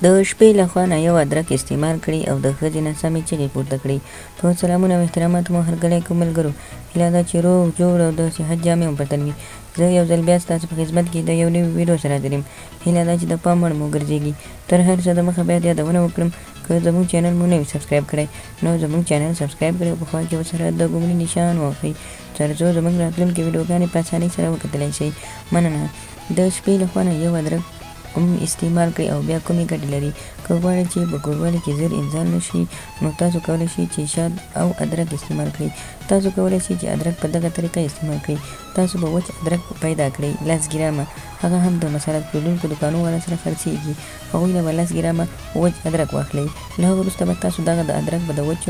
د شپې لخوا نه یو ادرک استعمال کړئ او د ښځې نه سمې چغې پورته کړئ. په سلامونه او احترامات مو هرکلی کوم ملګرو، هیله ده چې روغ جوړ او د صحت جامې مو په تن وي. زه یو ځل بیا ستاسو په خدمت کې د یو نوي ویډیو سره حاضر یم. هیله ده چې د پام وړ مو ګرځېږي. تر هر څه دمخه باید یادونه وکړم، که زموږ چینل مو نه وي سبسکرایب کړی نو زموږ چینل سبسکرایب کړئ او په خوا کې ورسره د ګوګلي نشان ووهئ تر څو زموږ راتلونکې ویډیوګانې په اسانۍ سره وکتلی شئ. مننه. د شپې لخوا نه یو ادرک استعمال کړئ او بیا کومې ګټې لري. که غواړئ چې په کوروالی کې زر انزال نشي نو تاسو کولی شئ چې شات او ادرک استعمال کړئ. تاسو کولی شئ چې ادرک په دغه طریقه استعمال کړئ. تاسو به وچ ادرک پیدا کړئ 10 ګرامه، هغه هم د مسالت پلورونکو دوکانو والا سره خرڅېږي. هغوی نه به 10 ګرامه وچ ادرک واخلئ. له هغه وروسته به تاسو دغه ادرک به د وچ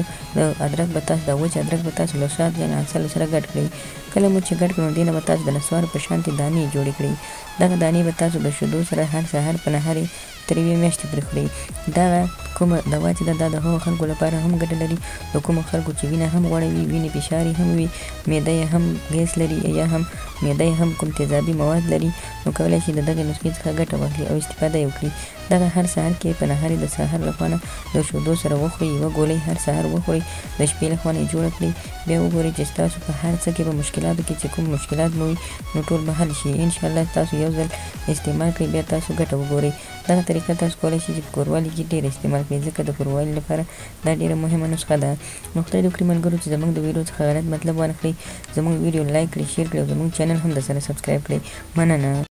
ادرک به تاسو له شات یا عسل سره ګډ کړئ. کله مو چې ګډ کړئ نو دې نه به تاسو د نسوارو په شانتې دانې جوړې کړئ. دغه دانې به تاسو د شیدو سره هر سهار په نهارې تر 1 میاشتې پورې خورئ. دغه کومه دوا چې ده دا د هغو خلکو لپاره هم ګټه لري د کومو خلکو چې وینه هم غوړوي، وینې فشار هم وي، معده یې هم ګیس لري یا هم معده یې هم کوم تیزابي مواد لري، نو کولی شي د دغې نسخې څخه ګټه واخلي او استفاده یې وکړي. دغه هر سهار کې په نهارې د سهار لخوا نه د شیدو سره وخورئ. یوه ګولۍ هر سهار وخورئ، د شپې لخوا نه یې جوړه کړئ. بیا وګورئ چې ستاسو په هر څه کې په مشکلاتو کې چې کوم مشکلات مو وي نو ټول به حل شي. انشاءالله تاسو یو ځل استعمال کړئ بیا تاسو ګټه وګورئ. دغه طریقه تاسو کولی شئ چې په کوروالي کې ډېر استعمال کړئ، ځکه د کوروالي لپاره دا ډېره مهمه نسخه ده. نو خدای دې وکړي ملګرو چې زموږ د ویډیو څخه غلط مطلب وانخلئ. زموږ ویډیو لایک کړئ، شیر کړئ او زموږ چینل هم درسره سبسکرایب کړئ. مننه.